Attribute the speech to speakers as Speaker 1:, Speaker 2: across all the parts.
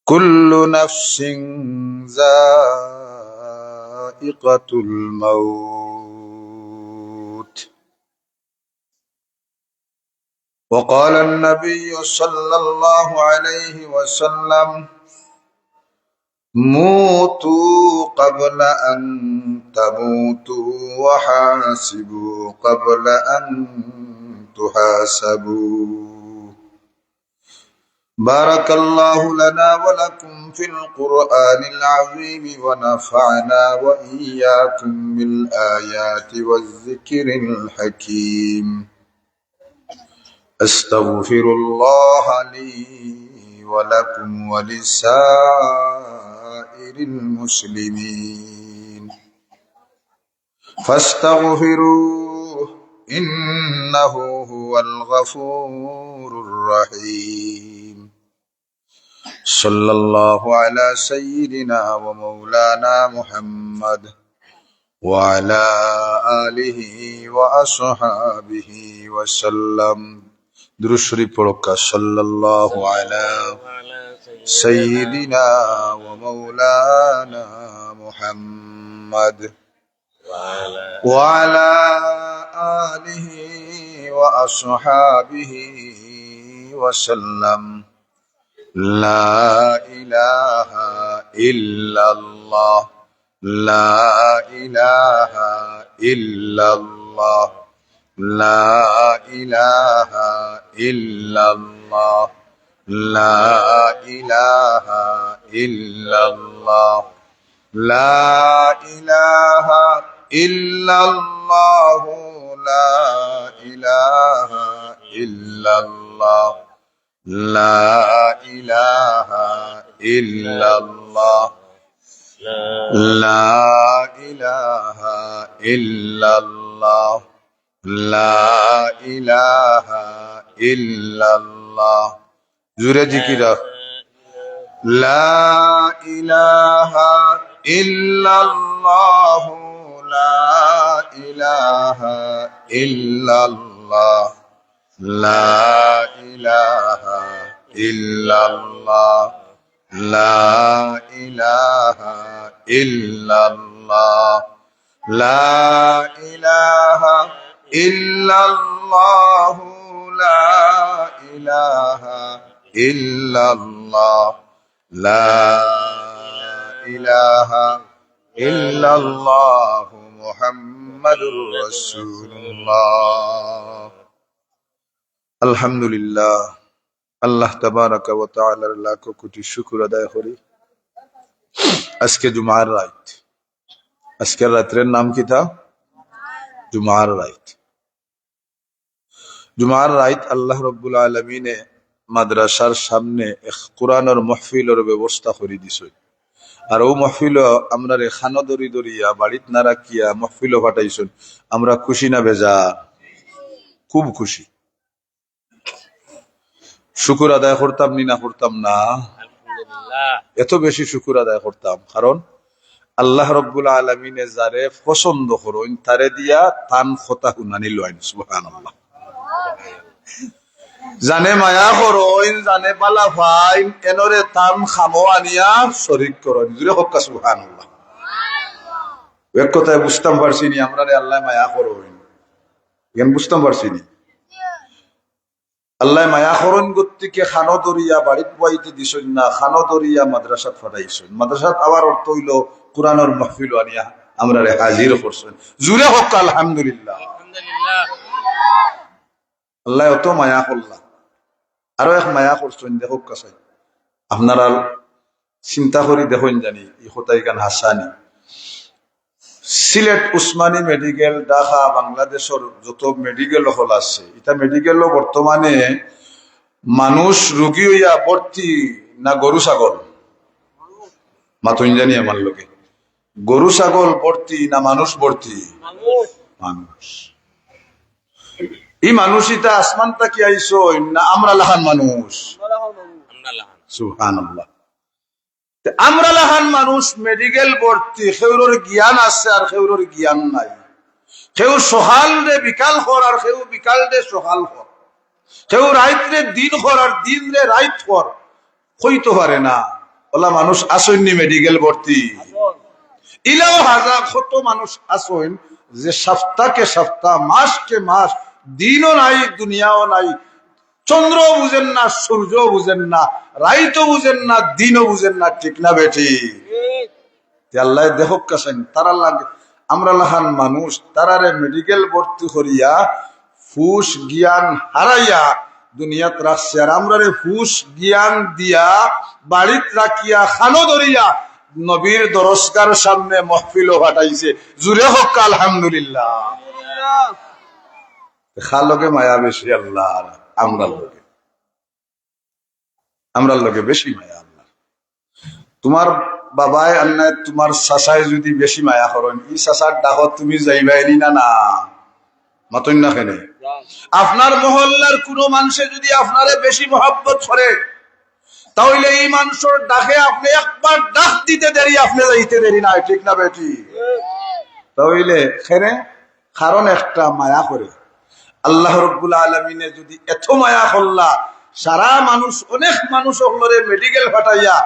Speaker 1: كل نفس ذائقة الموت. وقال النبي صلى الله عليه وسلم: موتوا قبل أن تموتوا وحاسبوا قبل أن تحاسبوا. بارك الله لنا ولكم في القرآن العظيم ونفعنا وإياكم بالآيات والذكر الحكيم. أستغفر الله لي ولكم ولسائر المسلمين فاستغفروه إنه هو الغفور الرحيم. صلى الله على سيدنا ومولانا محمد وعلى آله وأصحابه وسلم. درود شریف پڑھو. صلی اللہ علی سیدنا ومولانا محمد وعلى آله وأصحابه وسلم. لا إله إلا الله لا إله إلا الله لا إله إلا الله لا إله إلا الله لا إله إلا الله لا إله إلا الله لا إله إلا الله لا إله إلا الله لا إله إلا الله. زورة ذكر لا إله إلا الله لا إله إلا الله لا إله إلا الله لا إله إلا الله لا إله إلا الله لا إله إلا الله لا إله إلا الله محمد رسول الله. আলহামদুলিল্লাহ, আল্লাহ তাবারাকা ওয়া তাআলার লাখ কোটি শুকর আদায় করি। আজকে জুমার রাত, আজকের রাতের নাম কি তা? জুমার রাত। জুমার রাত আল্লাহ রাব্বুল আলামিনে মাদ্রাসার সামনে এক কোরআনের মাহফিলের ব্যবস্থা করে দিছে। আর ও মাহফিল আমরা খানো দরি দরিয়া বাড়িত না রাখিয়া মাহফিল ফাটাইছেন। আমরা খুশি না বেজার? খুব খুশি। শুকুর আদায় করতাম নি না করতাম না? এত বেশি শুকুর আদায় করতাম, কারণ আল্লাহ রাব্বুল আলামিনে যারে পছন্দ করেন তারে দিয়া তান কথা শুনানি লয়। সুবহানাল্লাহ। জানে মায়া করেন, জানে পালা ফাইন, এনরে তান খামো আনিয়া শরীক করেন। জুড়ে হক্কা সুবহানাল্লাহ। এক কথায় বুঝতাম পারছি নি আমরা আল্লাহ মায়া করেন, জ্ঞান বুঝতাম পারছি নি। আল্লাহ মায়া করন গতিকে খানো দরিয়া বাড়িত বইতে দিছেন না, খানো দরিয়া মাদ্রাসাত ফাটাইছেন। মাদ্রাসাত আবার অর্থ হইল কোরআনের মাহফিল আনিয়া আমরা হাজির করছেন। জুড়ে হোক আলহামদুলিল্লাহ। আল্লাহ অত মায়া করলা, আরো এক মায়া করছেন। দেখো কাছাই আপনারা চিন্তা করি দেখুন, জানি ই হতাই গান হাসানি সিলেট উসমানী মেডিকেল, ঢাকা, বাংলাদেশের যত মেডিকেল হল আছে, এটা মেডিকেল বর্তমানে মানুষ রোগী হইয়া ভর্তি না গরু ছাগল? মাথুন জানি আমার লোকে গরু ছাগল ভর্তি না মানুষ ভর্তি? মানুষ। এই মানুষ এটা আসমান তাকি আইসো না আমরা লাহান মানুষ? সুবহানাল্লাহ। আমরা লাহান মানুষ মেডিকেল ভর্তি, সেউর জ্ঞান আছে আর সেউর জ্ঞান নাই। সেউ সকাল দে বিকাল হর আর সেউ বিকাল দে সকাল হর। কেউ রাইতরে দিন কর আর দিন রে রাইত কর হইতে পারে না। ওলা মানুষ আসেননি মেডিকেল ভর্তি, ইলাও হাজার কত মানুষ আসেন যে সপ্তাহকে সপ্তাহ মাসকে মাস, দিনও নাই দুনিয়াও নাই, চন্দ্র বুঝেন না, সূর্য বুঝেন না, রাইতও বুঝেন না, দিনও বুঝেন না, ঠিক না বেটি? আল্লাহ দেহক কাছেন তারা লাগে আমরা লাহান মানুষ তারারে মেডিকেল ভর্তি করিয়া ফুস জ্ঞান হারাইয়া দুনিয়াত রাখছে, আর আমরা রে ফুস জ্ঞান দিয়া বাড়িত রাখিয়া খানো ধরিয়া নবীর দরজগার সামনে মহফিলও ঘটাইছে। জুড়ে হোক আলহামদুলিল্লাহ। খালকে মায়া বেশি আল্লাহ, আমরা লোকে বেশি মায়া আল্লাহ। তোমার বাবায় আল্লাহ তোমার শাসায় যদি বেশি মায়া করেন, এই শাসার ডাক তুমি যাইবাইনি না না মাতন না কেনে? আপনার মহল্লার কোন মানুষে যদি আপনারে বেশি মহব্বত করে, তাহলে এই মানুষের ডাকে আপনি একবার ডাক দিতে দেরি, আপনি যাইতে দেরি না, ঠিক না বেটি? তাহলে খেনে কারণ একটা মায়া করে আল্লাহ রব্বুল আলমিনে যদি এত মায়া করলা, সারা মানুষ অনেক মানুষ হলরে মেডিকেল ফাটাইয়া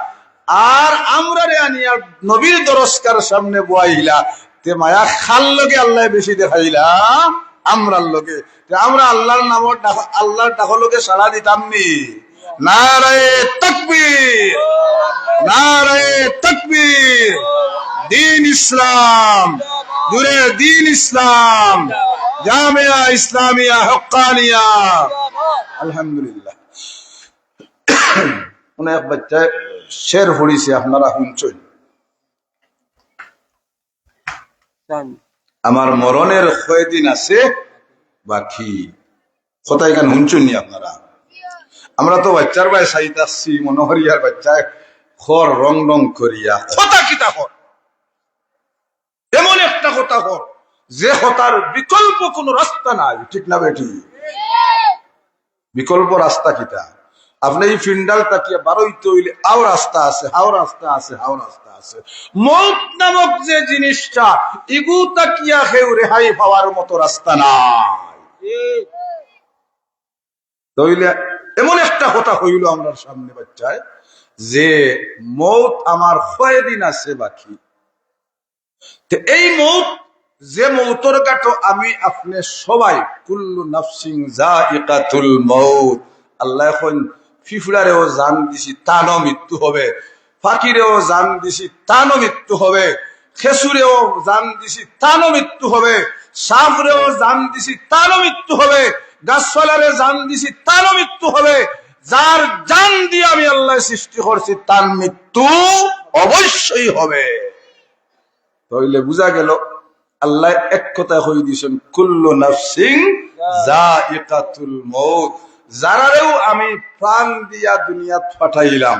Speaker 1: আর আমরা রে আনিয়া নবীর দরজকার সামনে বয়াইলা, তে মায়া খাল লগে আল্লাহ বেশি দেখাইলা আমরার লগে। আমরা আল্লাহর নাম আল্লাহর ডাকর লগে সারা দিতাম নি? নারায়ে তাকবীর, নারায়ে তাকবীর, দ্বীন ইসলাম, জুড়ে দ্বীন ইসলাম, জামিয়া ইসলামিয়া হক্কানিয়া। আলহামদুলিল্লাহ। অনেক বাচ্চা শের পড়িছে, আপনারা শুনছেন। আমার মরণের কয়দিন আছে বাকি, কোথায় গান শুনছেন নি আপনারা? আমরা তো বাচ্চার ভাই সাইতে আসছি, মনোহরিয়ার বাচ্চায় খর রং রং করিয়া কথা কিতা কর, এমন একটা কথা কর যে কথার বিকল্প কোন রাস্তা নাই, ঠিক না বেটি? বিকল্প রাস্তা কিতা? আপনি এই ফিন্ডাল তাকিয়া বারোইতে হইলে আও রাস্তা আছে, হাও রাস্তা আছে, হাও রাস্তা আছে। মৌত নামক যে জিনিসটা, ইগু তাকিয়া কেউ রেহাই পাওয়ার মতো রাস্তা নাই। তাইলে এমন একটা কথা হইল আমরা সামনে বাচ্চায় যে মৌত আমার কয়দিন আছে বাকি। এই মৌত যে মৌতর গাটো আমি আপনি সবাই, কুল্লু নাফসিন যায়িকাতুল মৌত, আল্লাহ এখন ফিফুড়ারেও জান দিছি তানও মৃত্যু হবে, ফাকিরেও জান দিছি তানও মৃত্যু হবে, খেসুরেও জান দিছি তানও মৃত্যু হবে, সাফরেও জান দিছি তানও মৃত্যু হবে, গাছপালারে জান দিছি তারও মৃত্যু হবে। যার জান দিয়ে আমি আল্লাহ সৃষ্টি করছি তার মৃত্যু অবশ্যই হবে। তাহলে বুঝা গেল আল্লাহ এক কথা কই দিয়েছেন, কুল্লু নাফসিন যায়িকাতুল মউত। যারারেও আমি প্রাণ দিয়া দুনিয়াত পাঠাইলাম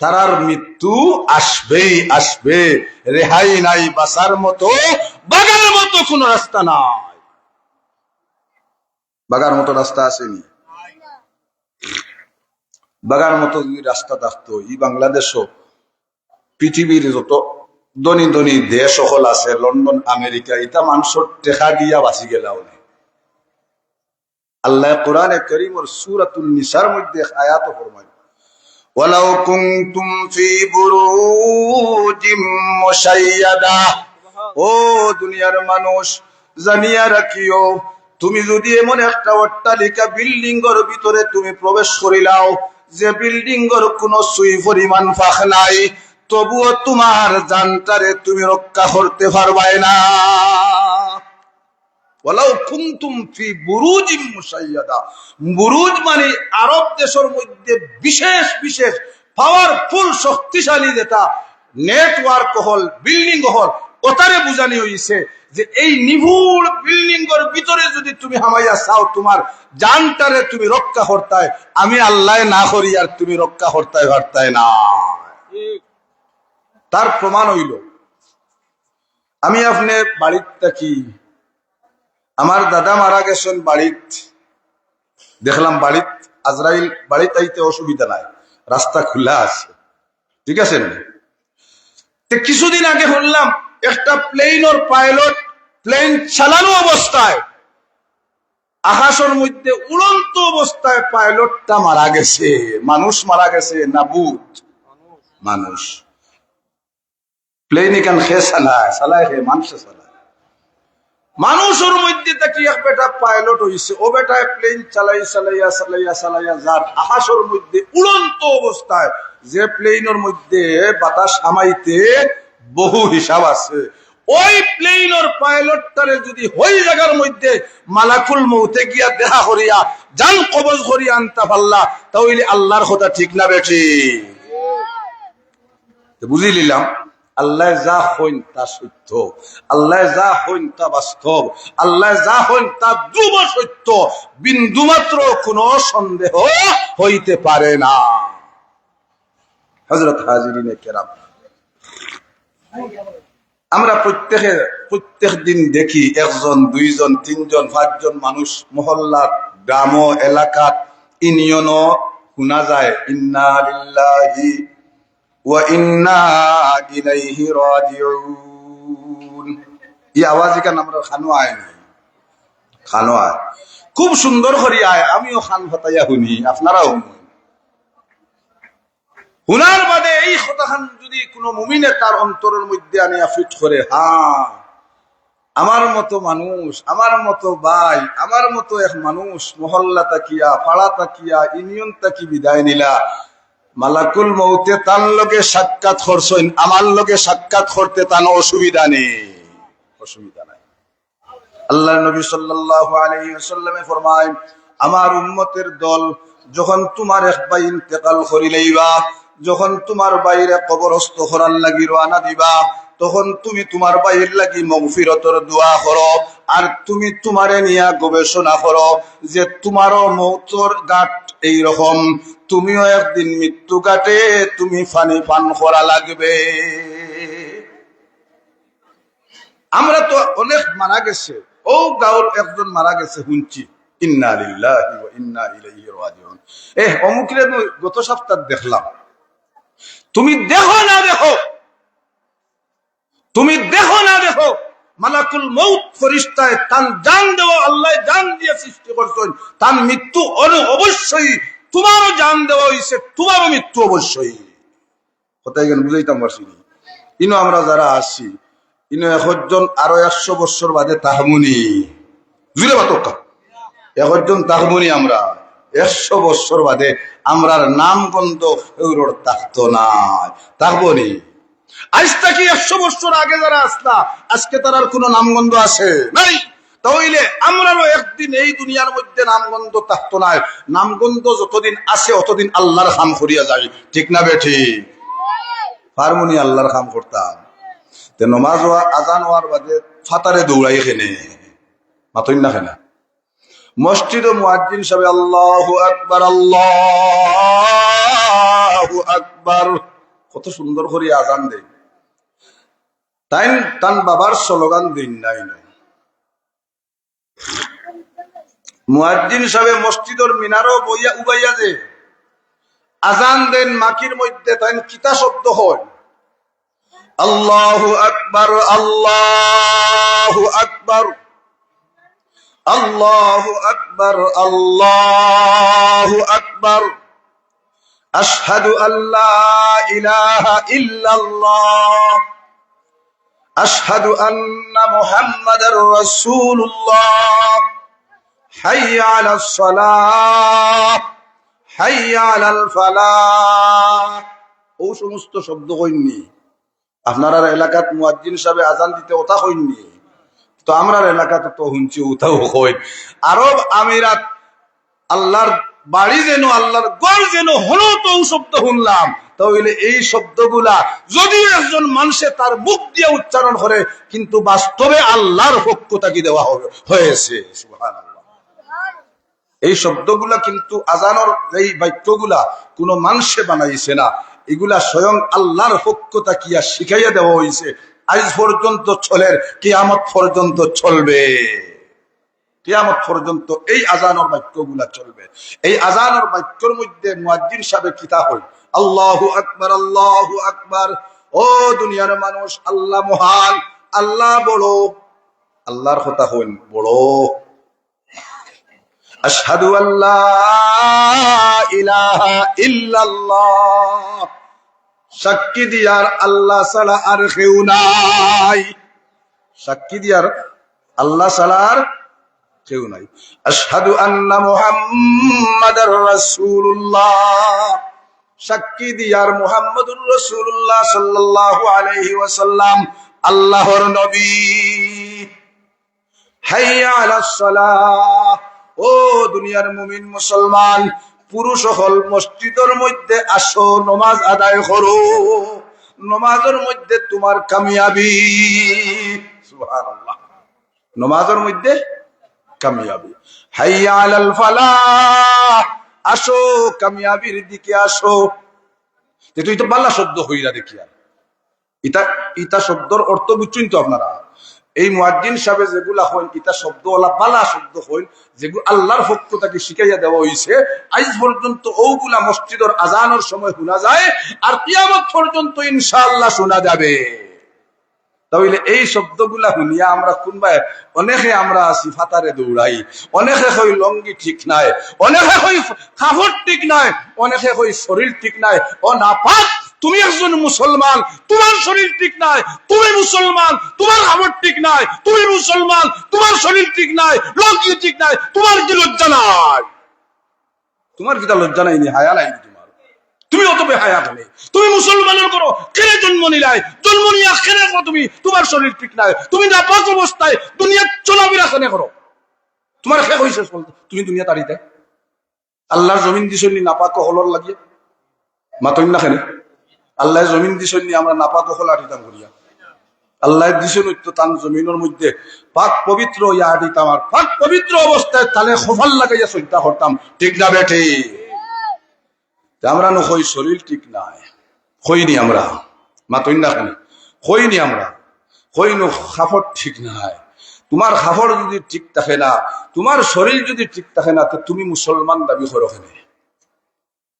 Speaker 1: তারার মৃত্যু আসবেই আসবে, রেহাই নাই, বাঁচার মতো বাগার মতো কোন রাস্তা নাই। বাগার মতো রাস্তা আসেনি। বাগার মতো যদি রাস্তা থাকতো, এই বাংলাদেশও পৃথিবীর যত ধনী ধনী দেশ সকল আছে, লন্ডন আমেরিকা, এটা মানুষের টেকা দিয়া বাঁচি গেলাও। আল্লাহ কোরআনে কারীমের সূরাতুন নিসার মধ্যে আয়াত ফরমায়, ওয়ালাউ কুনতুম ফি বুরুজিম মুশাইয়াদা, ও দুনিয়ার মানুষ জানিয়া রাখিও, তুমি যদি এমন একটা অট্টালিকা বিল্ডিং এর ভিতরে তুমি প্রবেশ করিলাও যে বিল্ডিং এর কোন সুই পরিমাণ ফাঁক নাই, তবুও তোমার জানটারে তুমি রক্ষা করতে পারবাই না। ওয়ালাউ কুনতুম ফি বুরুজিম মুশাইয়াদা, বুরুজ মানে আরব দেশের মধ্যে বিশেষ বিশেষ পাওয়ারফুল শক্তিশালী যেটা নেটওয়ার্ক হল, বিল্ডিং হল, ওটারে বুঝানি হইছে যে এই নিভুল বিল্ডিং এর ভিতরে যদি তুমি হামাইয়া চাও তোমার জানটারে তুমি রক্ষা করতাই, আমি আল্লাহ না করি আর তুমি রক্ষা করতাই পারতাই না। তার প্রমাণ হইল আমি আপনি বাড়ির থাকি, আমার দাদা মারা গেছেন বাড়িত, দেখলাম বাড়িত আজরাইল বাড়িতে আইতে অসুবিধা নাই, রাস্তা খোলা আছে, ঠিক আছে। কিছুদিন আগে শুনলাম একটা প্লেনের পাইলট প্লেন চালানো অবস্থায় আকাশের মধ্যে উড়ন্ত অবস্থায় পাইলটটা মারা গেছে। মানুষ মারা গেছে না ভূত? মানুষ। প্লেন এখান খেয়ে চালায় চালায় হে মানুষে চালায়। মানুষের মধ্যে থেকে এক বেটা পাইলট হয়েছে, ও বেটায় প্লেন চালাইয়া চালাইয়া চালাইয়া যার আকাশের মধ্যে উড়ন্ত অবস্থায়, যে প্লেনের মধ্যে বাতাস আমাইতে বহু হিসাব আছে, ওই প্লেনের পাইলটটারে যদি ওই জায়গার মধ্যে মালাকুল মউতে গিয়া দেখা করিয়া জান কবজ করিয়া আনতে পারলা, তাহলে আল্লাহর কথা ঠিক না বেঠি? বুঝি নিলাম। আল্লাহ যা হইন তা সত্য, আল্লাহ যা হইন তা বাস্তব, আল্লাহ যা হইন তা ধ্রুব সত্য, বিন্দুমাত্র কোনো সন্দেহ হইতে পারে না। হযরত হাজিরিনে কেরাম, আমরা প্রত্যেক দিন দেখি একজন, দুইজন, তিনজন, পাঁচজন মানুষ মহল্লার, গ্রাম, এলাকার, ইউনিয়নও শোনা যায় ইন্না লিল্লাহি ওয়া ইন্না ইলাইহি রাজিউন। এই আওয়াজ কেন আমরা খানো আয় নাই? খানো আয় খুব সুন্দর করি আয়, আমিও খান ফাতাইয়া শুনি, আপনারাও শুনুন। হুনার বাদে এই কথাখান যদি কোনো মুমিনে তার অন্তরের মধ্যে আনিয়া ফিট করে, হ্যাঁ আমার মতো মানুষ, আমার মতো ভাই, আমার মতো এক মানুষ মহল্লা তাকিয়া, পাড়া তাকিয়া, ইউনিয়ন তাকি বিদায় নিলা, মালাকুল মউতে তার লগে সাক্ষাৎ করছেন, আমার লগে সাক্ষাৎ করতে তার অসুবিধা নেই, অসুবিধা নাই। আল্লাহ নবী সাল্লাল্লাহু আলাইহি ওয়াসাল্লামে ফরমায়, আমার উম্মতের দল যখন তোমার এক ভাই ইন্তেকাল করিলেইবা, যখন তোমার বাইরে কবরস্থ করার লাগি রওনা দিবা, তখন তুমি তোমার ভাইয়ের লাগি মাগফিরাতের দোয়া করো, আর তুমি তোমারে নিয়া গবেষণা করো যে তোমারও মৌতর গাট এই রকম, তুমিও একদিন মৃত্যু ঘাটে তুমি পানি পান করা লাগবে। আমরা তো অনেক মারা গেছে, ও গাঁওর একজন মারা গেছে শুনছি, ইন্না লিল্লাহি ওয়া ইন্না ইলাইহি রাজিউন। অমুকরে গত সপ্তাহ দেখলাম। তুমি দেখো না দেখো, তুমি দেখো না দেখো, মালাকুল মউত ফেরেশতায় তার জান দেওয়া, আল্লাহ জান দিয়ে সৃষ্টি করছেন, তার মৃত্যু অবশ্যই, তোমারও জান দেওয়া হয়েছে, তোমারও মৃত্যু অবশ্যই। কোথায় গেল বুঝাইতাম পারছি। ইনো আমরা যারা আসি, ইনো একজন আরো 100 বছর বাদে তাহমুনি জুড়ে বাতকা, একজন তাহমুনি আমরা 100 বছর বাদে আমরার নাম গন্ধ ফেউরোর থাকতো না, তাহবনি। আজ থেকে 100 বছর আগে যারা আসলা, আজকে তার আর কোন নামগন্ধ আছে নাই? তাহলে আমরারও একদিন এই দুনিয়ার মধ্যে নামগন্ধ থাকতো না। নামগন্ধ যতদিন আছে অতদিন আল্লাহর কাম করিয়া যায়, ঠিক না বেঠি? ফার্মুনি আল্লাহর কাম করতাম, নমাজ আজান হওয়ার বাদে ফাতারে দৌড়াই খেনে মাতই না খেনা মসজিদ ও মুয়াজ্জিন সাহেব আল্লাহু আকবার, আল্লাহু আকবার কত সুন্দর করে আজান দেয়। তাই তান বাবার স্লোগান দিন নাই নাই। মুয়াজ্জিন সাহেব মসজিদের মিনারও বইয়া উবাইয়া যে আজান দেন, মাকির মধ্যে তাই কিতা শব্দ হয়, আল্লাহু আকবার, আল্লাহু আকবার, আল্লাহু আকবার, আল্লাহু আকবার, আশহাদু আল্লা ইলাহা ইল্লাল্লাহ, আশহাদু আন্না মুহাম্মাদার রাসূলুল্লাহ, হাইয়া আলাস সালাহ, হাইয়া আলাল ফালাহ। ও সমস্ত শব্দ কইনি আপনার এলাকাত মুয়াজ্জিন সাহেব আজান দিতে ওটা হইনি, তো আমরা এলাকাতে তো শুনছি ওটাও হয়। আরব আমিরাত আল্লাহর বাড়ি যেন, আল্লাহর গড় যেন হলো, তো শব্দ শুনলাম। তাহলে এই শব্দগুলা যদিও একজন মানুষে তার মুখ দিয়ে উচ্চারণ করে, কিন্তু বাস্তবে আল্লাহর পক্ষ থেকে দেওয়া হয়েছে। সুবহানাল্লাহ। এই শব্দগুলা কিন্তু আজানের এই বাক্যগুলা কোনো মানুষে বানাইছে না, এগুলা স্বয়ং আল্লাহর পক্ষ তাকিয়া শিখাইয়া দেওয়া হয়েছে। আজ পর্যন্ত চলের, কিয়ামত পর্যন্ত চলবে, কিয়ামত পর্যন্ত এই আজানের বাক্যগুলা চলবে। এই আজানের বাক্যের মধ্যে মুয়াজ্জিন সাহেব কিতা হয়, আল্লাহু আকবার, আল্লাহু আকবার। ও দুনিয়ার মানুষ, আল্লাহ মহান, আল্লাহ বড়, আল্লাহর কথা হইন বড়। আশহাদু আল্লা ইলাহা ইল্লাল্লাহ, সাক্ষী দিয়ার আল্লাহ ছাড়া আর কেউ নাই, সাক্ষী দিয়ার আল্লাহ ছাড়া আর কেউ নাই। আশহাদু আন্না মুহাম্মাদার রাসূলুল্লাহ, সাক্ষী দিয়ার মুহাম্মাদুর রাসূলুল্লাহ সাল্লাল্লাহু আলাইহি ওয়াসাল্লাম আল্লাহর নবী। হাইয়া আলাস সালাহ, ও দুনিয়ার মুমিন মুসলমান, পুরুষ হল মসজিদের মধ্যে আসো, নামাজ আদায় করো, নামাজের মধ্যে তোমার কামিয়াবি। সুবহানাল্লাহ, নামাজের মধ্যে কামিয়াবি। হাইয়া আলাল ফালাহ, আসো কামিয়াবির দিকে আসো। তুই তো বাল্লা শব্দ হইরা দেখিয়া, ইটা শব্দর অর্থ বুঝছেন তো আপনারা? এই মুয়াজ্জিন সাহেব যেগুলা হইন ইটা শব্দ ওলা বালা শব্দ হইন, যেগুলো আল্লাহর পক্ষ থেকে শিখাইয়া দেওয়া হইছে। আজ পর্যন্ত ওগুলা মসজিদের আজানের সময় শোনা যায়, আর কিয়ামত পর্যন্ত ইনশাআল্লাহ শোনা যাবে। তাহলে এই শব্দগুলা শুনিয়া আমরা কোনবাই অনেকে আমরা আছি ফাতারে দৌড়াই, অনেকে কই লঙ্গি ঠিক নাই, অনেকে কই কাপড় ঠিক নাই, অনেকে কই শরীর ঠিক নাই। ও নাপাক, তুমি একজন মুসলমান, তোমার শরীর ঠিক নাই, তুমি মুসলমান, তোমার কাপড় ঠিক নাই, তুমি মুসলমান, তোমার শরীর ঠিক নাই, লঙ্গি ঠিক নাই, তোমার কি লজ্জা নাই? তোমার কি তা লজ্জা নাই? হায়া নাই তোমার? তুমি অত বেহায়া কেন? তুমি মুসলমানের করো কেন জন্ম নিলাই? জন্ম নিয়া কেন করো? তুমি তোমার শরীর ঠিক নাই, তুমি নাপাক অবস্থায় দুনিয়া চলাফেরা কেন করো? তোমার শেষ হয়েছে, তুমি দুনিয়া তাড়িতে আল্লাহর জমিন দিছনি নাপাক হলর লাগিয়ে মাতই না কেন? আল্লাহ জমিন দিছনি আমরা নাপাক হল আটিতাম করিয়া, আল্লাহ দিছন তো তান জমিনের মধ্যে পাক পবিত্র ইয়া আটিতাম, আর পাক পবিত্র অবস্থায় তালে খোফাল লাগাইয়া চিন্তা করতাম, ঠিক না বেঠে? আমরা নই শরীর ঠিক নাই, হইনি আমরা মাতই না কেন? হইনি আমরা, হইন খাফড় ঠিক নাই। তোমার খাফড় যদি ঠিক থাকে না, তোমার শরীর যদি ঠিক থাকে না, তো তুমি মুসলমান দাবি করো কেন?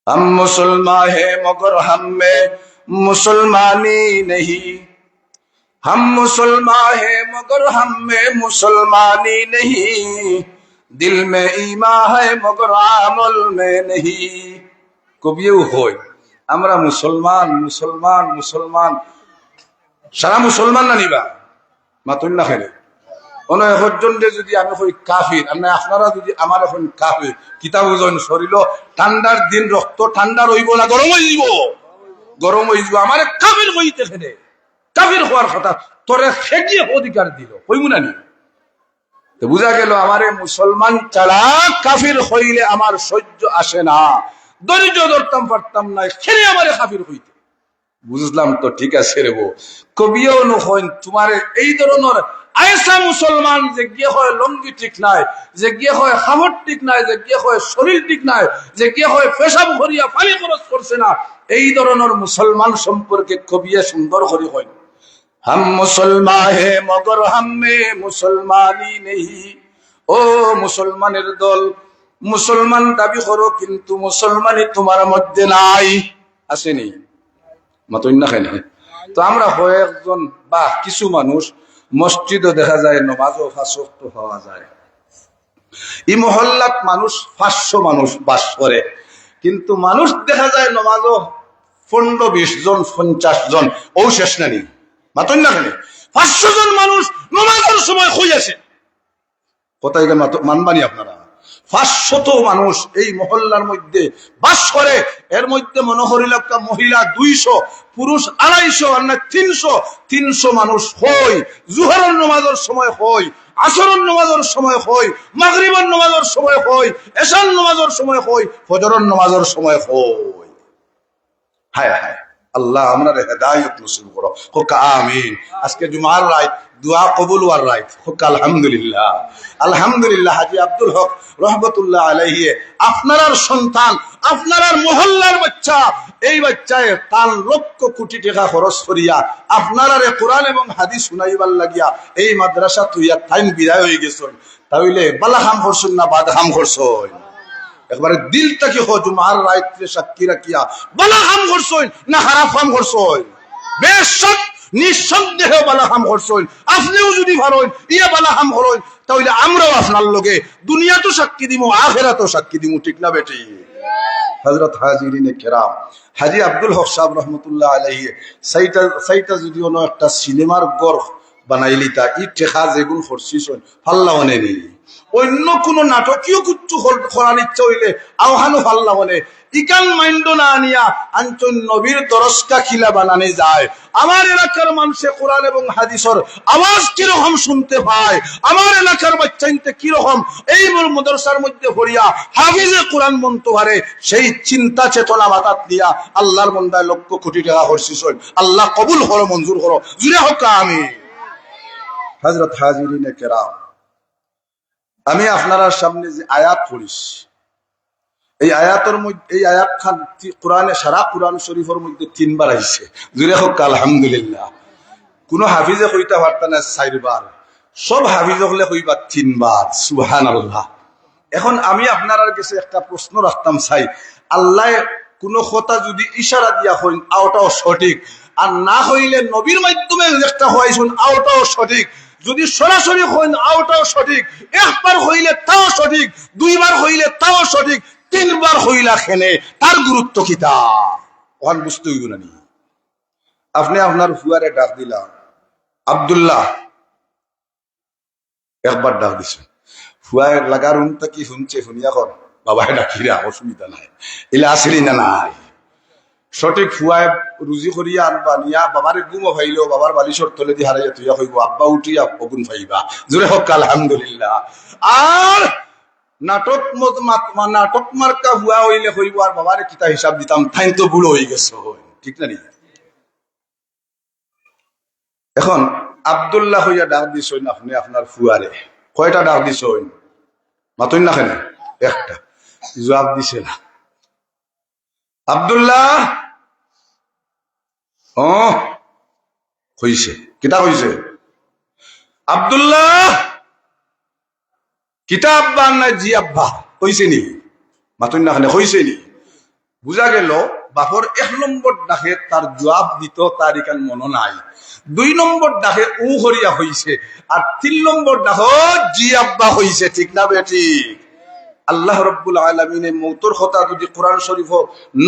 Speaker 1: हम मुसलमान है मगर हम में मुसलमानी नहीं, हम मुसलमान है मगर हम में मुसलमानी नहीं, दिल में ईमान है मगर अमल में नहीं। কবিও হই আমরা মুসলমান মুসলমান মুসলমান, সারা মুসলমান না নিবা মাতুন না খেলে অনয় পর্যন্ত যদি আমি হই কাফির, আপনারা যদি আমার এখন কাফির কিতাব ওজন শরীর ঠান্ডার দিন রক্ত ঠান্ডা রইব না গরম হয়ে যাব? গরম হয়ে যাব। আমার কাফির হইতে খেলে কাফির হওয়ার কথা তোরে খেগিয়ে অধিকার দিল হইব না নি? তো বুঝা গেল আমারে মুসলমান ছাড়া কাফির হইলে আমার সহ্য আসে না, ধৈর্য ধরতাম পারতাম না, খেলে আমারে কাফির হইতে। বুঝলাম তো, ঠিক আছে রে বউ। কবিও নয় তোমার এই ধরনের আয়সা মুসলমান যে গিয়ে হয় লঙ্গি ঠিক নাই, যে গিয়ে হয় খাবার ঠিক নাই, যে গিয়ে হয় শরীর ঠিক নাই, যে গিয়ে হয় পেশাব ভরিয়া পানি খরচ করছে না, এই ধরনের মুসলমান সম্পর্কে কবিয়া সুন্দর করে হয়, হাম মুসলমান হে মগর হামে মুসলমানি নেই। ও মুসলমানের দল, মুসলমান দাবি করো কিন্তু মুসলমানই তোমার মধ্যে নাই, আসেনি মাতই না খাই না? তো আমরা কয়েকজন বা কিছু মানুষ মসজিদও দেখা যায়, নমাজও 5 ওয়াক্ত হওয়া যায়, এই মহল্লাত মানুষ 500 মানুষ বাস করে, কিন্তু মানুষ দেখা যায় নমাজও 15-20 জন 50 জন, ও শেষ নানি মাতই না খাই। 500 জন মানুষ নমাজের সময় হয়ে আছে, কোথায় মানবানি আপনারা? 500 মানুষ এই মহল্লার মধ্যে বাস করে, এর মধ্যে মনে করিল মহিলা 200, পুরুষ 250 আর না 300 মানুষ হই। জুহরের নামাজের সময় হই, আসরের নামাজের সময় হই, মাগরিবের নামাজের সময় হই, এশার নামাজের সময় হই, ফজরের নামাজের সময় হই। হায় হায় আল্লাহ আমরা হেদায়েত নসিব করো, হোক আমিন। আজকে জুমার রাত, দোয়া কবুল হওয়ার রাত, হোক আলহামদুলিল্লাহ। আলহামদুলিল্লাহ। হাজী আব্দুল হক রহমতুল্লাহ আলাইহি আপনার সন্তান, আপনার মহল্লার বাচ্চা, এই বাচ্চায় তার লক্ষ কোটি টাকা খরচ করিয়া আপনার কোরআন এবং হাদিস শুনাইবার লাগিয়া এই মাদ্রাসা তুইয়া টাইম বিদায় হয়ে গেছেন, তাহলে বালা হাম করছেন না বাদ হাম করছেন? একবারে দিলটাকে জুমার রাত্রে সাক্ষী রাখিয়া বালা হাম করছেন না খারাপ হাম করছেন? বেশক নিঃসন্দেহে বালা হাম করছেন। আপনিও যদি ভারেন ইয়া বালা হাম করেন, তাহলে আমরাও আপনার লগে দুনিয়া তো সাক্ষী দিব, আখিরাতও সাক্ষী দিব, ঠিক না বেটি? হযরত হাজিরিনে কেরাম, হাজী আব্দুল হক সাহেব রহমতুল্লাহ আলাইহি সাইটা যদিও একটা সিনেমার গড় বানাইলিতা, ই টেকা যেগুন খরচিস ফাল্লা হনে নি, অন্য কোন নাটকীয় কুচ্ছু করার ইচ্ছা হইলে আহ্বানো ফাল্লা হনে, ইকান মাইন্ড না আনিয়া আঞ্চন নবীর দরজটা খিলা বানানে যায়। আমার এলাকার মানুষে কোরআন এবং হাদিসের আওয়াজ কিরকম শুনতে পায়, আমার এলাকার বাচ্চাইতে কিরকম এই মাদ্রাসার মধ্যে পড়িয়া হাফিজে কোরআন মনতে পারে, সেই চিন্তা চেতনা মাথাত দিয়া আল্লাহর বান্দায় লক্ষ কোটি টাকা খরচিস, আল্লাহ কবুল করো, মঞ্জুর করো, জুড়ে হোক আমি। হযরত হাজিরিনে কেরাম, আমি আপনার সামনে যে আয়াত পড়িস, এই আয়াতের মধ্যে, এই আয়াত খান কোরআনে, সারা কোরআন শরীফের মধ্যে 3 বার আইছে, জুড়ে হোক আলহামদুলিল্লাহ। কোন হাফিজে কইতে পারত না 4 বার, সব হাফিজ হলে কইবা 3 বার, সুবহানাল্লাহ। এখন আমি আপনার কাছে একটা প্রশ্ন রাখতাম চাই, আল্লাহ কোন কথা যদি ইশারা দিয়া হইন আওটাও সঠিক, আর না হইলে নবীর মাধ্যমে একটা হইছুন আওটাও সঠিক, যদি সরাসরি হইন আওটাও সঠিক, একবার হইলে তাও সঠিক, 2 বার হইলে তাও সঠিক, 3 বার হইলা খেলে তার গুরুত্ব কিতা ওখান বুঝতে হইব না। আপনি আপনার ফুয়ারে ডাক দিলাম আব্দুল্লাহ, একবার ডাক দিছেন, ফুয়ায় লাগার উনটা কি শুনছে, শুনিয়া কর বাবা ডাকিরা, অসুবিধা নাই, এলে আসেনি না নাই, সঠিক ফুয়ায় রুজি করিয়া আনবা, নিয়া বাবারে গুমো ভাইলেও বাবার বালিশর তলে দিয়ে হারাইয়া তুইয়া হইব, আব্বা উঠিয়া অগুন ভাইবা, জোরে হোক আলহামদুলিল্লাহ। আর নাটক নাটক মার্কা হুয়া হইলে হইব, আর বাবারে কিতা হিসাব দিতাম, ঠাইন তো বুড়ো হয়ে গেছে, ঠিক না? এখন আব্দুল্লাহ হইয়া ডাক দিছইন আপনি আপনার ফুয়ারে, কয়টা ডাক দিছইন মাতইন না কেন? একটা। জবাব দিছে না। আব্দুল্লাহ হইছে, কিতা হইছে? আব্দুল্লাহ কিতা আব্বা না জি আব্বা হইছে নি? মাতইন না কেন? হইছে নি? বুঝা গেল বাপর 1 নম্বর ডাকে তার জবাব দিত তার ইকান মনে নাই, 2 নম্বর ডাকে উ হরিয়া হইছে, আর 3 নম্বর ডাক জি আব্বা হইছে, ঠিক না বেটি? আল্লাহ রব্বুল আলামিনের মৌতর কথা যদি কোরআন শরীফ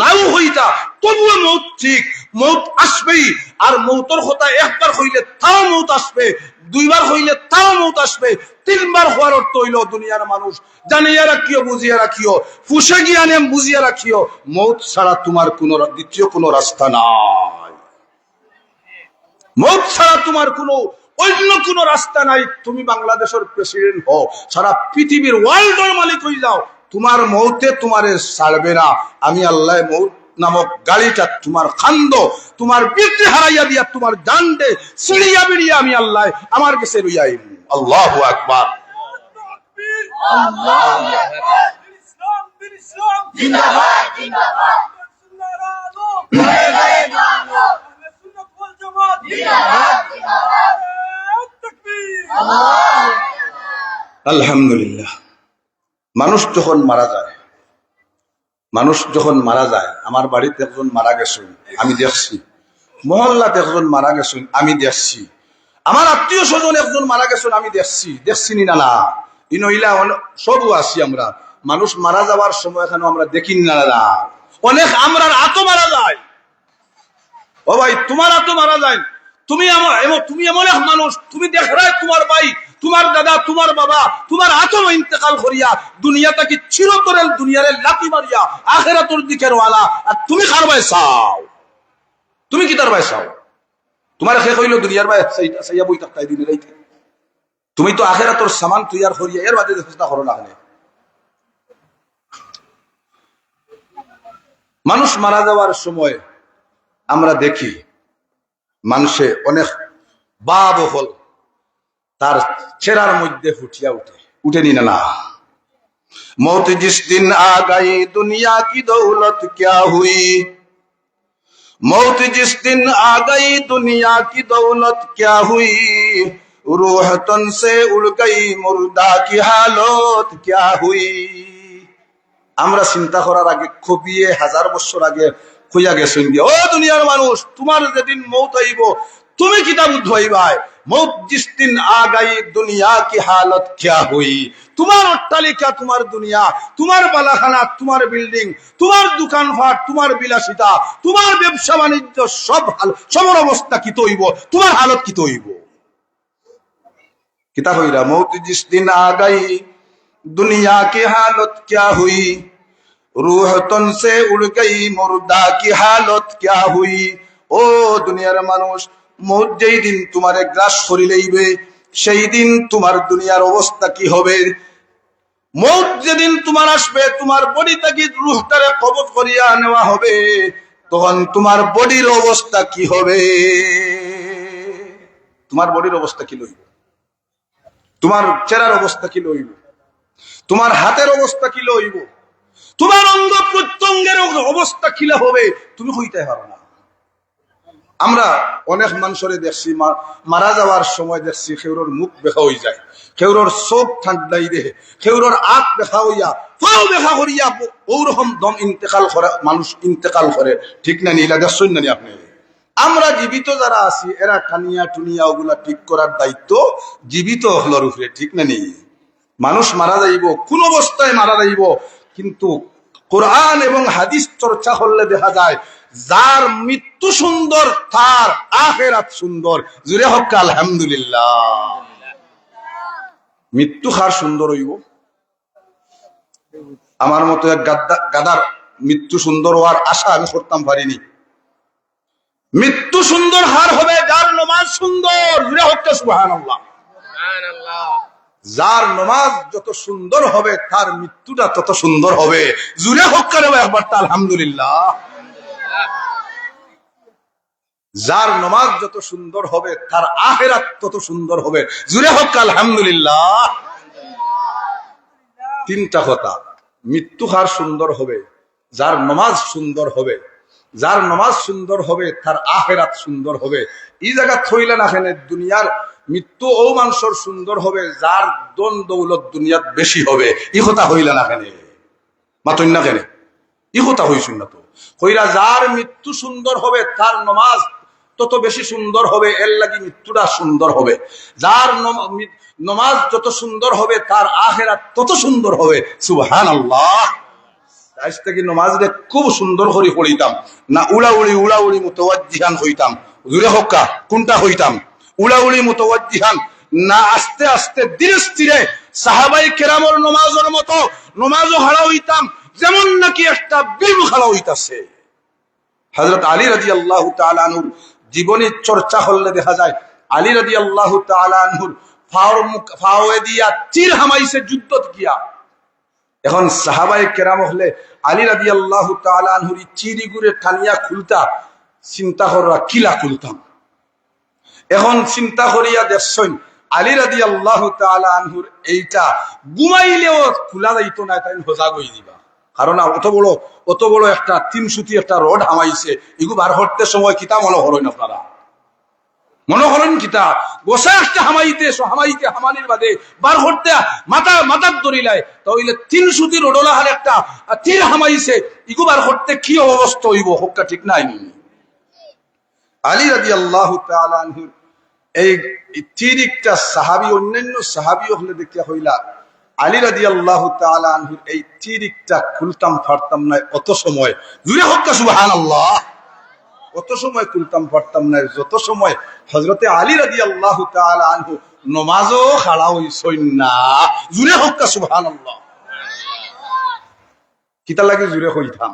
Speaker 1: নাও হইতা তবুও মৌত ঠিক, মৌত আসবেই। আর মৌতর কথা একবার হইলে তাও মৌত আসবে, 2 বার হইলে তাও মৌত আসবে, 3 বার হওয়ার অর্থ হইল দুনিয়ার মানুষ জানিয়া রাখিও, বুঝিয়া রাখিও, ফুসে গিয়ানে বুঝিয়া রাখিও, মৌত ছাড়া তোমার কোন দ্বিতীয় কোন রাস্তা নাই, মৌত ছাড়া তোমার কোনো অন্য কোন রাস্তা নাই। তুমি বাংলাদেশের প্রেসিডেন্ট হও, সারা পৃথিবীর ওয়ার্ল্ডের মালিক হয়ে যাও, তোমার মৌতে তোমারে ছাড়বে না। আমি আল্লাহ মৌত নামক গাড়িটা তোমার খান্দ, তোমার বৃদ্ধি হারাইয়া দিয়া তোমার জানতে সিঁড়িয়া বেরিয়ে আমি আল্লাহ আমার কাছে লইয়াই। আল্লাহু আকবার, আল্লাহু আকবার, ইসলাম ইসলাম জিন্দাবাদ জিন্দাবাদ, আলহামদুলিল্লাহ। মানুষ যখন মারা যায়, আমার বাড়িতে একজন মারা গেছেন আমি দেখছি, মহল্লাতে একজন মারা গেছেন আমি দেখছি, আমার আত্মীয় স্বজন একজন মারা গেছেন আমি দেখছি নি না? ই নইলা সবও আছি আমরা। মানুষ মারা যাওয়ার সময় এখানে আমরা দেখি না, অনেক আমরা আতো মারা যায়। ও ভাই, তোমার আতো মারা যায়, তুমি এমন এক মানুষ, তুমি দেখ রায় তোমার ভাই, তোমার দাদা, তোমার বাবা, তোমার আত্ম ইন্তেকাল করিয়া দুনিয়াটাকে চিরতরের দুনিয়ারে লাথি মারিয়া আখিরাতের দিকে রওনা, আর তুমি কার ভাই চাও? তুমি কি তার ভাই চাও? তোমার শেষ হইল দুনিয়ার ভাই সাইয়া বই থাকতাই দিনে রাইতে, তুমি তো আখিরাতের সামান তৈয়ার করিয়া এর বাদে চেষ্টা করো না। মানুষ মারা যাওয়ার সময় আমরা দেখি মানুষে অনেক বাব হল তার চেহারার মধ্যে ফুটিয়া উঠেনি না? मौत जिस दिन आ गई दुनिया की दौलत क्या हुई, मौत जिस दिन आ गई दुनिया की दौलत क्या हुई, रूह तन से उड़ गई मुर्दा की हालत क्या हुई। আমরা চিন্তা করার আগে খবিয়ে 1000 বছর আগে কইয়া গেছেন, ও দুনিয়ার মানুষ, তোমার যেদিন মৌত হইব তুমি কিতা বুঝ হইবাই, मौत जिस दिन आ गई दुनिया की हालत क्या हुई। তোমার অট্টালিকা, তোমার দুনিয়া, তোমার বালাখানা, তোমার বিল্ডিং, তোমার দোকানপাট, তোমার বিলাসিতা, তোমার ব্যবসা বাণিজ্য সবার অবস্থা কি হইব, তোমার হালত কি হইব। কিতা হইরা মৌত জিস দিন আ গই दुनिया की हालत क्या हुई, रूह तन से उड़ गई मुर्दा की हालत क्या हुई। ও দুনিয়ার মানুষ, মৌত যেই দিন তোমারে গ্রাস করি লইবে সেই দিন তোমার দুনিয়ার অবস্থা কি হবে। মৌত যেদিন তোমার আসবে, তোমার বডি থেকে রূহটারে কবজ করিয়া নেওয়া হবে, তখন তোমার বডির অবস্থা কি হবে। তোমার বডির অবস্থা কি লইব, তোমার চেহারার অবস্থা কি লইব, তোমার হাতের অবস্থা কি লইব, তোমার অঙ্গ প্রত্যঙ্গের অবস্থা কিলা হবে, তুমি হইতে পারো না। আমরা অনেক মানুষরে দেখছি মারা যাওয়ার সময় দেখছি কেউর মুখ দেখা হয়ে যায়, কেউর চোখ ঠান্ডাই দেহে, কেউর আখ দেখা হইয়া পাও দেখা করিয়া ওরকম দম ইন্তেকাল করে মানুষ ইন্তেকাল করে। ঠিক না নীলা দেখছেন না আপনি। আমরা জীবিত যারা আছি এরা টানিয়া টুনিয়া ওগুলা ঠিক করার দায়িত্ব জীবিত হলোর উপরে। ঠিক না নি, মানুষ মারা যাইব, কোন অবস্থায় মারা যাইব, কিন্তু কোরআন এবং হাদিস চর্চা করলে দেখা যায় যার মৃত্যু সুন্দর তার আখিরাত সুন্দর। জুড়ে হক আলহামদুলিল্লাহ। মৃত্যু কার সুন্দর হইব? আমার মতো এক গাদার মৃত্যু সুন্দর হওয়ার আশা আমি করতাম পারিনি। মৃত্যু সুন্দর হার হবে যার নমাজ সুন্দর। জুড়ে হক সুবহানাল্লাহ। যার নমাজ যত সুন্দর হবে তার মৃত্যুটা তত সুন্দর হবে। জুড়ে হক করে একবার আলহামদুলিল্লাহ। যার নমাজ যত সুন্দর হবে তার আখিরাত তত সুন্দর হবে। জুড়ে হক আলহামদুলিল্লাহ। তিনটা কথা, মৃত্যু হার সুন্দর হবে, যার নমাজ সুন্দর হবে, যার নমাজ সুন্দর হবে তার আখিরাত সুন্দর হবে। এই জায়গা থইলে না কেন দুনিয়ার মৃত্যু ও মানুষের সুন্দর হবে যার দন দৌলত দুনিয়াত বেশি হবে। ই কথা হইলে না কেন মাতন না কেন ই কথা হইছুন না তো কইরা যার মৃত্যু সুন্দর হবে তার নমাজ তত বেশি সুন্দর হবে, এর লাগি মৃত্যুটা সুন্দর হবে। যার নমাজ যত সুন্দর হবে তার আখিরাত তত সুন্দর হবে। সুবহানাল্লাহ। আজ থেকে নমাজে খুব সুন্দর করে পড়িতাম না, উড়াউড়ি মুতাওয়াজ্জিহান হইতাম। জুরে হক্কা কোনটা হইতাম? উড়াউড়ি মুতাওয়াজ্জিহান না, আস্তে আস্তে ধীরে স্থিরে সাহাবাই কেরামের নমাজের মতো নমাজও হারা হইতাম, যেমন নাকি একটা বিল খাড়া হইতাছে। হযরত আলী রাদিয়াল্লাহু তাআলা আনহুর জীবনী চর্চা হলে দেখা যায় আলী রাদিয়াল্লাহু তাআলা আনহুর ফাওয়ে দিয়া তীর হামাইছে যুদ্ধ কিয়া। এখন সাহাবায়ে কেরাম হলে আলী রাদিয়াল্লাহু তাআলা আনহুর চিরি গুরে টানিয়া খুলতা, চিন্তা করা কিলা খুলতাম। এখন চিন্তা করিয়া দেখছেন আলী রাদিয়াল্লাহু তাআলা আনহুর এইটা ঘুমাইলেও খোলা যাইত না, তাই হোজা গই দিবা। কারণ অত বড় একটা 3 সুতি একটা রড হামাইছে, এগু বার করতে সময় কিতা মনে হলেন আপনারা? মনে হলেন কিতা গোসা একটা হামাইতে হামানির বাদে বার করতে মাথার দরিলাই, তাহলে 3 সুতি রডলা হার একটা তীর হামাইছে, এগু বার করতে কি অবস্থা হইব? হক্কা ঠিক নাই। আলী রাদিয়াল্লাহু তাআলা আনহুর এই তীরিকটা সাহাবী অন্যান্য সাহাবী হলে দেখিয়া হইলা আলী রাদিয়াল্লাহু তাআলা আনহুর এই তীরিকটা খুলতাম পারতাম না অত সময়। জুড়ে হোক সুবহানাল্লাহ। অত সময় খুলতাম পারতাম না যত সময় হযরতে আলী রাদিয়াল্লাহু তাআলা আনহু নমাজও খাড়া হইছেন না। জুড়ে হোক সুবহানাল্লাহ। কিতা লাগে জুড়ে হইতাম,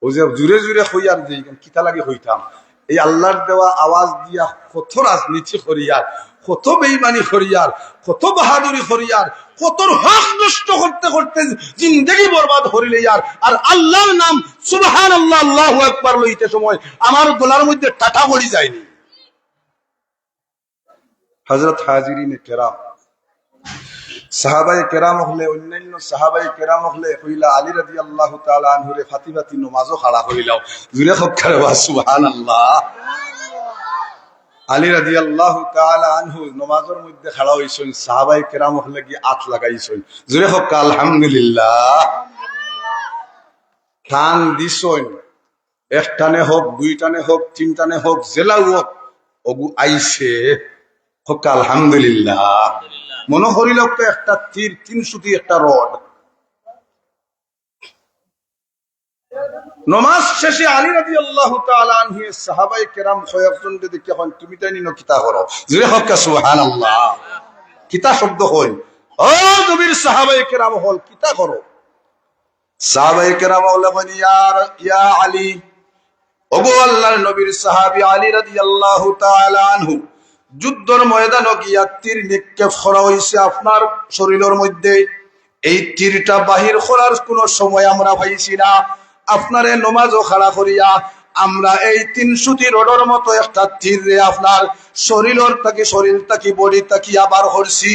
Speaker 1: ও যে জুড়ে জুড়ে হইয়ার যে কিতা লাগে হইতাম, এই আল্লাহর দেওয়া আওয়াজ দিয়া কত রাজনীতি করিয়ার, কত বেঈমানি করিয়ার, কত বাহাদুরি করিয়ার, কত হক নষ্ট করতে করতে জিন্দেগি বরবাদ করিলে ইয়ার, আর আল্লাহর নাম সুবহানাল্লাহ আল্লাহু আকবার লইতে সময় আমার গলার মধ্যে টাটা গড়ি যায়নি। হযরত হাজিরিনে কেরাম, সাহাবায়ে কেরাম হলে অন্যান্য সাহাবায়ে কেরাম হলে কইলা আলী রাদিয়াল্লাহু তাআলা আনহুরে ফাতি ফাতি নামাজও খাড়া করিলাও। জুরে খক্কারে ওয়া সুবহানাল্লাহ। আলী রাদিয়াল্লাহু তাআলা আনহু নামাজের মধ্যে খাড়া হইছেন, সাহাবায়ে কেরাম হলে কি আত লাগাইছেন। জুরে হক্কা আলহামদুলিল্লাহ। টান দিছেন, একটানে হোক, দুইটানে হোক, তিনটানে হোক, জেলাও হোক, ওগু আইছে হোক আলহামদুলিল্লাহ। মনে করিল একটা তীর 300 একটা রড। নমাজ শেষে আলী রাদিয়াল্লাহু তাআলা আনহু সাহাবায়ে কেরাম কয়েকজন দেখে হন তুমি তাই নিনো কিতা করো, জোরে হোক সুবহানাল্লাহ। কিতা শব্দ হয়, ও নবীর সাহাবায়ে কেরাম হল কিতা করো। সাহাবায়ে কেরাম বলেন ইয়া আলী, ওগো আল্লাহর নবীর সাহাবী আলী রাদিয়াল্লাহু তাআলা আনহু, যুদ্ধের ময়দানে গিয়া তীর নিক্ষেপ করা হইছে আপনার শরীরের মধ্যে। এই তীরটা বাহির করার কোন সময় আমরা পাইছি না। আপনারে নমাজও খাড়া করিয়া আমরা এই 300 রডের মতো একটা তীর আপনার শরীর থাকি বডি থাকি আবার হরছি।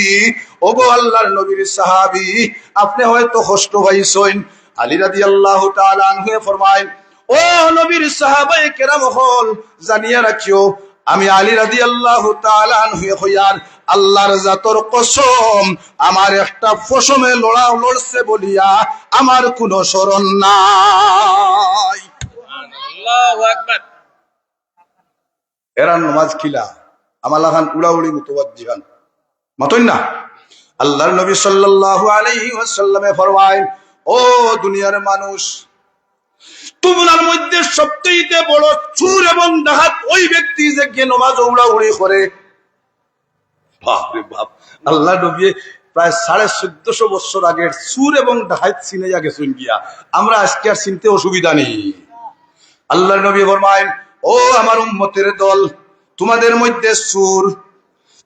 Speaker 1: ওগো আল্লাহর নবীর সাহাবী, আপনি হয়তো কষ্ট পাইছেন। আলী রাদিয়াল্লাহু তাআলা আনহু ফরমায়, ও নবীর সাহাবায়ে কেরাম হল জানিয়া রাখিও, আমি আলী রাদিয়াল্লাহু তাআলা আনহু হইয়ার আল্লাহর জাতর কসম, আমার একটা পশমে লড়ছে বলিয়া আমার কোনো শরণ নাই। আল্লাহু আকবার। এরা নামাজ খিলা আমালা খান উড়াউড়ি মুতাওয়াজ্জিহান মাতই না। আল্লাহর নবী সাল্লাল্লাহু আলাইহি ওয়াসাল্লামে ফরমায়, ও দুনিয়ার মানুষ, তোমার মধ্যে সবচেয়ে বড় চোর এবং ডাকাত ওই ব্যক্তি যে গিয়ে নামাজ উড়াউড়ি করে। বাপ রে বাপ, আল্লাহ নবী প্রায় 1450 বছর আগের চোর এবং ডাকাত চিনে গেছেন গিয়া, আমরা আজকে আর চিনতে অসুবিধা নেই। আল্লাহ নবী ফরমায়, ও আমার উম্মতের দল, তোমাদের মধ্যে চোর,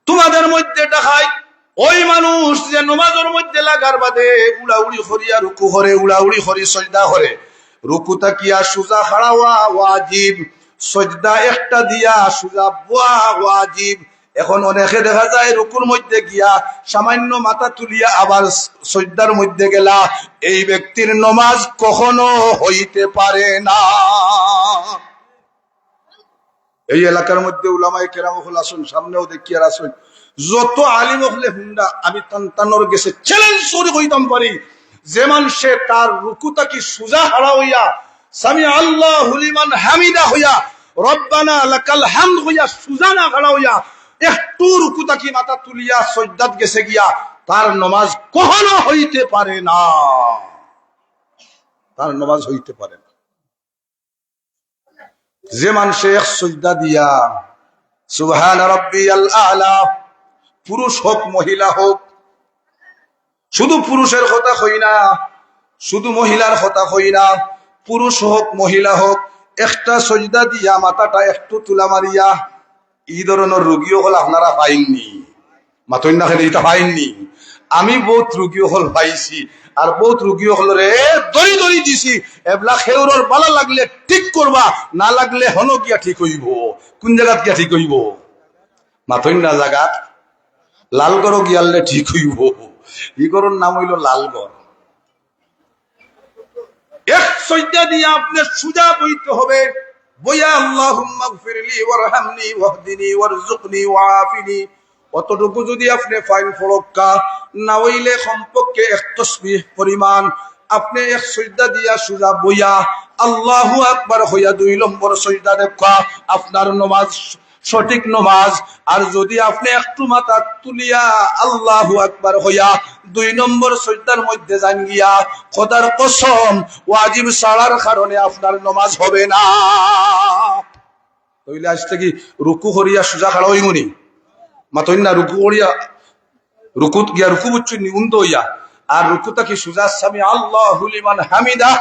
Speaker 1: তোমাদের মধ্যে ডাকাত ওই মানুষ যে নামাজের মধ্যে লাগার বাদে উড়াউড়ি করিয়া রুকু করে, উড়াউড়ি করি সজদা করে। রুকুতা কিয়া সুজা খাড়া হওয়া ওয়াজিব, সজদা একটা দিয়া সুজা বোয়া ওয়াজিব। এখন অনেকে দেখা যায় রুকুর মধ্যে গিয়া সামান্য মাথা তুলিয়া আবার সজদার মধ্যে গেলা, এই ব্যক্তির নমাজ কখনো হইতে পারে না। এই এলাকার মধ্যে উলামায়ে কেরাম হল আসুন, সামনেও দেখিয়ার আসুন, যত আলিম হলে হুন্ডা আমি তান্তানোর গেছে চ্যালেঞ্জ করে কইতাম পারি, যে মানুষে তার রুকুতা কি সুজা হারা হইয়া সামি আল্লাহু লিমান হামিদা হইয়া রব্বানা লাকাল হামদ হইয়া সুজা না হারা হইয়া একটু রুকুতা কি মাথা তুলিয়া সজদাত গেছে গিয়া, তার নামাজ কখনো হইতে পারে না, তার নামাজ হইতে পারে না। যে মানুষে এক সজদা দিয়া সুবহান রাব্বিয়াল আলা, পুরুষ হোক মহিলা হোক, শুধু পুরুষের কথা হই না, শুধু মহিলার কথা হই না, পুরুষ হোক মহিলা হোক, একটা সজদা দিয়া মাথাটা একটু তুলা মারিয়া, এই ধরনের রোগীও হল আপনারা পাইননি, মাতই না খেলে এটা পাইননি। আমি বহুত রোগীও হল পাইছি, আর বহুত রোগীও হল রে দড়ি দড়ি দিছি, এবলা খেউরর বালা লাগলে ঠিক করবা, না লাগলে হন গিয়া ঠিক হইব। কোন জায়গাত গিয়া ঠিক হইব? মাতই না জায়গাত লালগড় গিয়ালে ঠিক হইব। ইগরের নাম হইল লালগড়। এক সজদা দিয়ে আপনি সুজা বইতে হবে, বইয়া আল্লাহুম্মা গফিরলি ওয়ারহামনি ওয়াহদিনি ওয়ারযুকনি ওয়াআফিনি, অতটুকু যদি আপনি ফাইন ফরক্কা না হইলে কমপক্ষে এক তাসবিহ পরিমাণ আপনি এক সজদা দিয়া সুজা বইয়া আল্লাহু আকবার হইয়া 2 নম্বর সজদা দেখা আপনার নামাজ সঠিক নামাজ। আর যদি আপনি একটু মাথা তুলিয়া আল্লাহু আকবার হইয়া 2 নম্বর সজদার মধ্যে যান গিয়া, খোদার কসম ওয়াজিব ছাড়ার কারণে আপনার নামাজ হবে না। তাইলে আজ থেকে রুকু করিয়া সুজা খাড়া হইমুনি, মাতই না রুকু করিয়া রুকুত গিয়া রুকু বুচ্ছু নিউন্ত হইয়া, আর রুকুতা কি সুজা সামি আল্লাহু লিমান হামিদা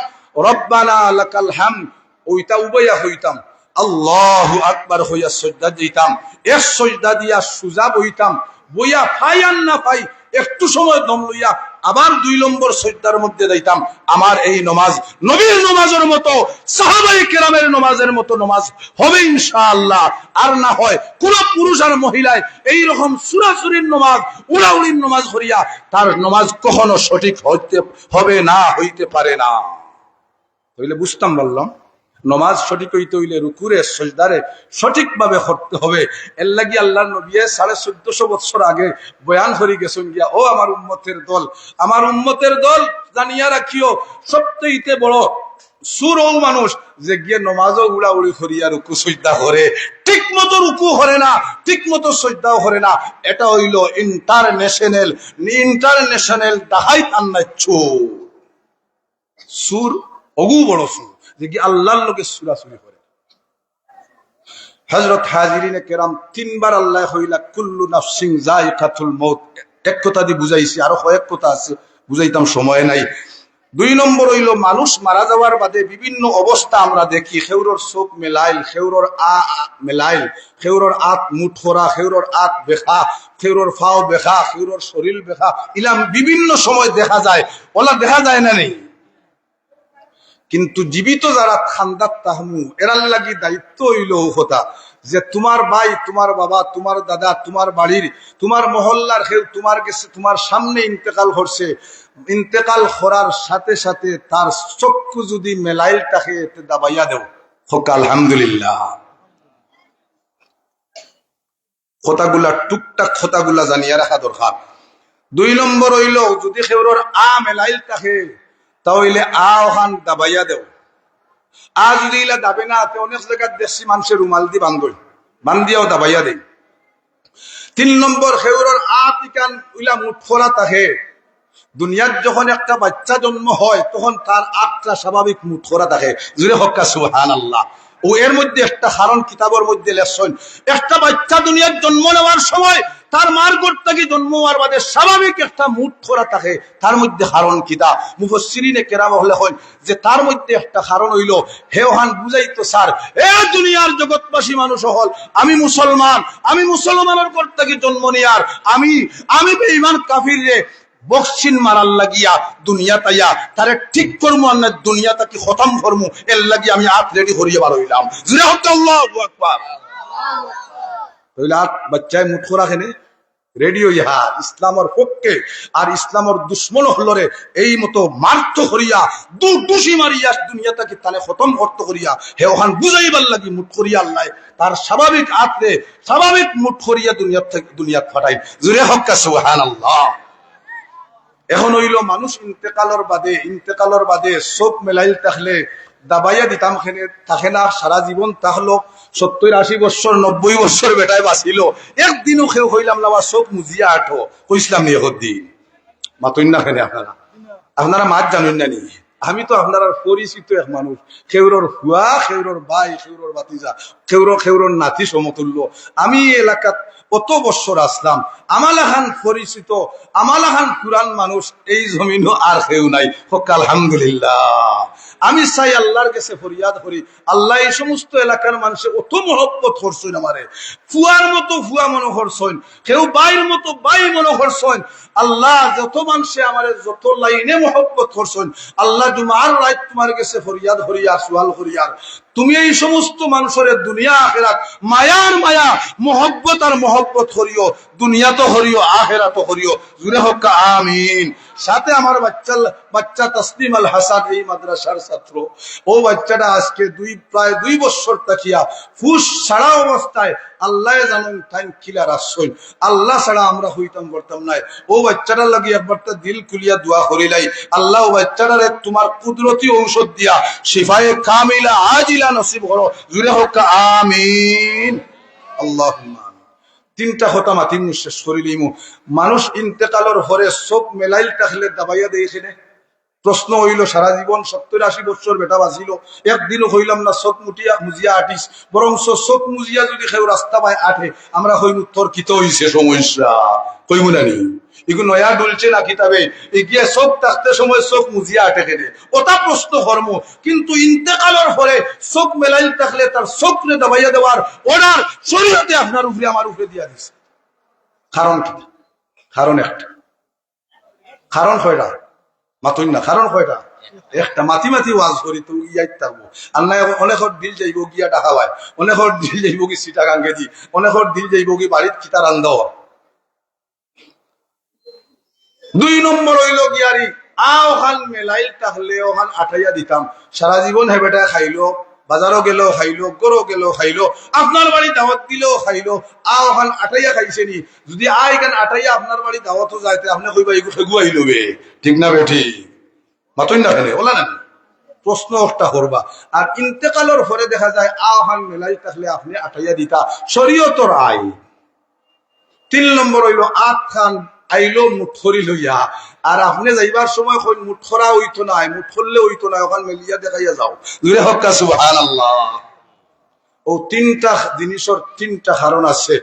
Speaker 1: রব্বানা লাকাল হামদ ওইটা উবইয়া হইতাম, আল্লাহু আকবার হইয়া সজদা দিতাম, এক সজদা দিয়া সুজা বইতাম, বইয়া পাই আর না পাই একটু সময় দম লইয়া আবার 2 নম্বর সজদার মধ্যে যাইতাম। আমার এই নামাজ নবীর নামাজের মতো, সাহাবায়ে কেরামের নামাজের মতো নামাজ হবে ইনশাআল্লাহ। আর না হয় কোন পুরুষ আর মহিলায় এই রকম সুরাসুরির নামাজ উড়াউড়ির নামাজ করিয়া তার নামাজ কখনো সঠিক হবে না, হইতে পারে না। হইলে বুঝতাম বললাম, নমাজ সঠিক হইতে হইলে রুকুরে সজদারে সঠিক ভাবে করতে হবে। এর লাগি আল্লাহর নবী 1450 বছর আগে বয়ান করে গেছেন গিয়া, ও আমার উম্মতের দল, আমার উম্মতের দল জানিয়া রাখিও, সবচেয়ে বড় সুরও মানুষ যে গিয়ে নমাজও উড়াউড়ি করিয়া রুকু সজ্জা করে, ঠিক মতো রুকু করে না, ঠিক মতো সজ্জাও করে না। এটা হইল ইন্টারন্যাশনাল ডাহাইত আন্নাচ্ছু সুর, অগু বড় সুর, যে কি আল্লাহর লোকে সুরাসুরি করে। হযরত হাজিরিনে কেরাম, তিনবার আল্লাহ হইলা কুল্লু নাফসিন যায়িকাতুল মউত, এক কথা দিয়ে বুঝাইছি, আরো কয়েক কথা আছে, বুঝাইতাম সময় নাই। 2 নম্বর হইল মানুষ মারা যাওয়ার বাদে বিভিন্ন অবস্থা আমরা দেখি, খেউরর চোখ মেলাইল, খেউরর মেলাইল, খেউরর আত মুঠ করা, খেউরর আত বেখা, খেউরর ফাও বেখা, খেউরর শরীর বেখা, ইলাম বিভিন্ন সময় দেখা যায়। ওলা দেখা যায় না নেই, কিন্তু জীবিত যারা খান্দাত তাহমু, এরার লাগি দায়িত্ব হইল কথা যে তোমার ভাই, তোমার বাবা, তোমার দাদা, তোমার বাড়ির, তোমার মহল্লার কেউ তোমার কাছে, তোমার সামনে ইন্তেকাল করছে, ইন্তেকাল করার সাথে সাথে তার চক্ষু যদি মেলাইল থাকে দাবাইয়া দেও, হোক আলহামদুলিল্লাহ। কথাগুলা টুকটাক কথাগুলা জানিয়া রাখা দরকার। 2 নম্বর হইল যদি কেউর মেলাইল থাকে তাহলে ওখান দাবাইয়া দেও। যদি ইলা দাবে না, অনেক জায়গায় দেশি মানুষের রুমাল দিয়ে বান্ধিয়াও দাবাইয়া দেয়। 3 নম্বর খেউরর ইকান উইলা মুঠফরা থাকে। দুনিয়ার যখন একটা বাচ্চা জন্ম হয় তখন তার আটটা স্বাভাবিক মুঠফরা থাকে, জুড়ে হক্কা সুবহানাল্লাহ। ও এর মধ্যে একটা কারণ কিতাবের মধ্যে লেখছেন, একটা বাচ্চা দুনিয়ার জন্ম নেওয়ার সময় তার মার গোট থেকে জন্ম হওয়ার বাদে স্বাভাবিক একটা মুঠ খোরা থাকে, তার মধ্যে কারণ কিতা মুফাসসিরিনে কেরাম লেখেন যে তার মধ্যে একটা কারণ হইল হেওহান বুঝাইতো স্যার, এ দুনিয়ার জগৎবাসী মানুষ হল আমি মুসলমান, আমি মুসলমানের গোট থেকে জন্ম নেয়ার, আমি বেঈমান কাফির রে বক্সিন মারার লাগিয়া দুনিয়া তাইয়া তারে ঠিক করবো, আর না দুনিয়াটা কি খতম করবো, এর লাগি আমি হাত রেডি করিয়ে বার হইলাম। আল্লাহু আকবার। বাচ্চায় মুখ রাখেনি রেডি হইয়া ইসলামের পক্ষে আর ইসলামের দুশ্মন হলরে এই মতো মার্থ করিয়া দুষি মারিয়া দুনিয়াটাকে তানে খতম করতে করিয়া হে ওখান বুঝাইবার লাগি মুঠ করিয়া আল্লাহ তার স্বাভাবিক আত্মে স্বাভাবিক মুঠ করিয়া দুনিয়া ফাটাই, জুড়ে হক্কা সুবহানাল্লাহ। এখন হইল মানুষ ইন্তেকালর বাদে চোখ মেলাইল থাকলে দাবাইয়া দিতাম থাকে না, সারা জীবন তাহলো 70-80 বছর 90 বছর বেটায় বাঁচিল, একদিনও কেউ হইলাম না চোখ মুজিয়া আঠো কইসলাম নি একদিন মাতইন না খেনে আপনারা মাত জানেন না নি? আমি তো আপনার পরিচিত এক মানুষ, খেউরর হুয়া, খেউরর ভাই, খেউরর বাতিজা, খেউরর নাতি সমতুল্য। আমি এলাকাত কত বছর আসলাম, আমালাহান পরিচিত, আমালাহান পুরান মানুষ এই জমিনও আর কেউ নাই, হোক আলহামদুলিল্লাহ। আমি চাই আল্লাহর কাছে ফরিয়াদ করি, আল্লাহ এই সমস্ত এলাকার মানুষের অত মহব্বত করছেন, আমারে ফুয়ার মতো ফুয়া মনে করছেন, কেউ বাইর মতো বাই মনে করছেন। আল্লাহ যত মানুষে আমারে যত লাইনে মহব্বত করছেন, আল্লাহ জুমার রাত তোমার কাছে ফরিয়াদ করিয়ার সুয়াল করিয়ার তুমি এই সমস্ত মানুষের দুনিয়া আখেরাত মায়ার মায়া মহব্বত আর মহব্বত করিও, দুনিয়া তো করিও আখেরাত তো করিও, জুড়ে হোক আমিন। সাথে আমার বাচ্চা তাসলিম আল হাসান এই মাদ্রাসার ছাত্র, ও বাচ্চাটা আজকে প্রায় 2 বছর তাকিয়া ফুস ছাড়া অবস্থায় আল্লাহ জানেন টাইম কিলার আসছেন, আল্লাহ ছাড়া আমরা হইতাম করতাম নাই। ও বাচ্চাটার লাগি একবারটা দিল খুলিয়া দোয়া করিলাই, আল্লাহ ও বাচ্চাটারে তোমার কুদরতি ঔষধ দিয়া শিফায়ে কামিলা আজিলা নসিব করো, জুড়ে হোক আমিন আল্লাহুম্মা। 3টা কথা মাতিম শেষ করিলিম। মানুষ ইন্তেকালর হরে চোখ মেলাইল থাকলে দাবাইয়া দিয়েছিলেন। প্রশ্ন হইল সারা জীবন 70-80 বছর বেটা বাঁচিল, একদিনও হইলাম না চোখ মুজিয়া আটিস, বরং চোখ মুজিয়া যদি কেউ রাস্তা পায় আঠে আমরা হইম উত্তর কিত হইছে সমস্যা কইব নানি, এগুলো নয়া ডুলছে না কিতাবে এগিয়ে চোখ থাকতে সময় চোখ মুজিয়া আটে কেনে ওটা প্রশ্ন কর্ম, কিন্তু ইন্তেকালর পরে চোখ মেলাইল থাকলে তার চোখরে দাবাইয়া দেওয়ার অর্ডার শরীয়তে আপনার উপরে আমার উপরে দিয়া দিছে। কারণ কি? কারণ একটা, কারণ কয়টা মাতই না, কারণ কয়টা? একটা মাতি ওয়াজ করি তো ইয়াই থাকবো আর না অনেকর দিল যাইব গিয়া ডাকা হয়, অনেকর দিল যাইব কি সিটা গাঙ্গে দি, অনেকর দিল যাইব কি বাড়িত কিতা রান্ধা হয়। 2 নম্বর হইল গিয়ারি ওখান মেলাইল তাহলে ওখান আঠাইয়া দিতাম, সারা জীবন হেবেটা খাইলো, বাজারও গেল খাইলো, গরো গেল খাইলো, আপনার বাড়ি দাওয়াত দিলেও খাইলো, ওখান আঠাইয়া খাইছে নি, যদি এখান আঠাইয়া আপনার বাড়ি দাওয়াতও যাইতে আপনি কইবা এগু ফেগু আইলো বে, ঠিক না বেঠি মাতই না ফেলে ওলা না। প্রশ্ন একটা করবা। আর ইন্তেকালের পরে দেখা যায় আহ্বান মেলাই থাকলে আপনি আটাইয়া দিতা শরীয়তর আইন। 3 নম্বর হইল আট খান আইলো মুঠরি লইয়া, আর আপনি যাইবার সময় কই মুঠরা হইতো না, মুঠ করলে হইতো না, ওখান মেলিয়া দেখাইয়া যাও। দুইরে হক্কা সুবহানাল্লাহ। ও 3টা জিনিসের 3টা কারণ আছে।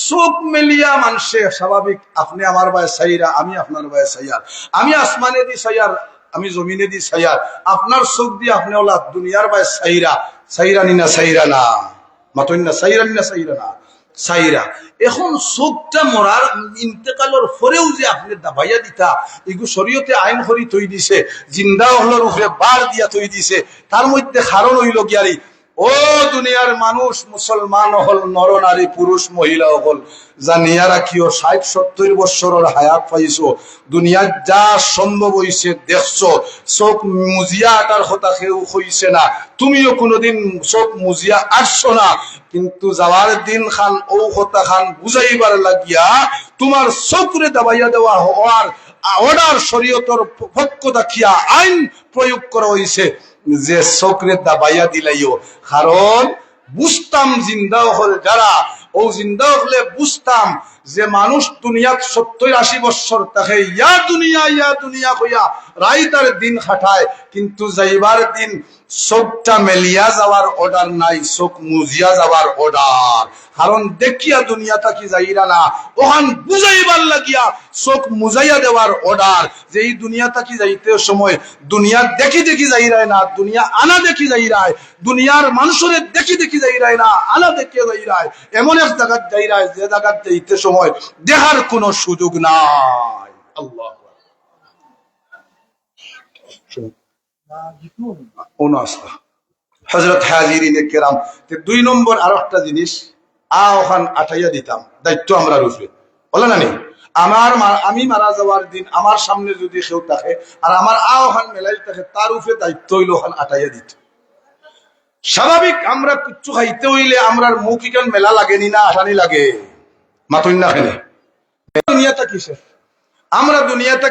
Speaker 1: চোখ মেলিয়া মানুষে স্বাভাবিক, আপনি আমার ভাই সাইরা, আমি আপনার ভাই সাইয়ার, আমি আসমানে দি সাইয়ার, আমি জমিনে দি সাইয়ার, আপনার চোখ দিয়ে আপনি ওলা দুনিয়ার ভাই সাইরা, সাইরা নিনা সাইরা না, মাতই না সাইরা নিনা সাইরা না, সাইরা। এখন চোখটা মরার ইন্তেকালের পরেও যে আপনি দাবাইয়া দিতা, এগুলো শরীয়তে আইন করি তৈ দিছে, জিন্দা হলের উপরে বার দিয়া তৈ দিছে। তার মধ্যে কারণ হইল গিয়ারি, ও দুনিয়ার মানুষ, মুসলমান হল, নর নারী পুরুষ মহিলা হল, জানিয়া রাখিও 60-70 বছরের হায়াত পাইছো, দুনিয়ার যা সম্ভব হইছে দেখছো, চোখ মুজিয়া আটার কথা কেউ হইছে না, তুমিও কোনোদিন চোখ মুজিয়া আসছো না, কিন্তু যাওয়ার দিন খান ও কথা খান বুঝাইবার লাগিয়া তোমার চোখরে দাবাইয়া দেওয়া হওয়ার অর্ডার শরীয়তর পক্ষ দেখিয়া আইন প্রয়োগ করা হইছে যে চোখরে দাবাইয়া দিলাইও। কারণ বুঝতাম জিন্দা হল যারা, ও জিন্দা হলে বুঝতাম যে মানুষ দুনিয়াত 70-80 বছর তাকে ইয়া দুনিয়া কইয়া রাইতার দিন খাটায়, কিন্তু যাইবার দিন চোখটা মেলিয়া যাওয়ার অর্ডার নাই, চোখ মুজিয়া যাওয়ার অর্ডার। কারণ দেখিয়া দুনিয়া থাকি যাইরা না, ওখান বুঝাইবার লাগিয়া চোখ মুজাইয়া দেওয়ার অর্ডার, যে এই দুনিয়া থাকি যাইতে সময় দুনিয়া দেখি যাইরায় না, দুনিয়া আনা দেখি যাইরায়, দুনিয়ার মানুষের দেখি যাইরায় না, আনা দেখে যাইরায়, এমন এক জায়গাত যাইরায় যে জায়গাত যাইতে সময় দেখার কোনো সুযোগ নাই। আল্লাহ হযরত হাজিরিনে কেরাম। 2 নম্বর আর একটা জিনিস, ওখান আটাইয়া দিতাম, দায়িত্ব আমরা রূপে বলে না নি। আমি মারা যাওয়ার দিন আমার সামনে যদি কেউ থাকে আর আমার ওখান মেলাই থাকে, তার উপরে দায়িত্ব হইল ওখান আটাইয়া দিত। স্বাভাবিক আমরা কিচ্ছু খাইতে হইলে আমরার মুখ ইকান মেলা লাগেনি না, আসানি লাগে, মাতই না খেলে। দুনিয়াটা কিসের? আমরা দুনিয়াটা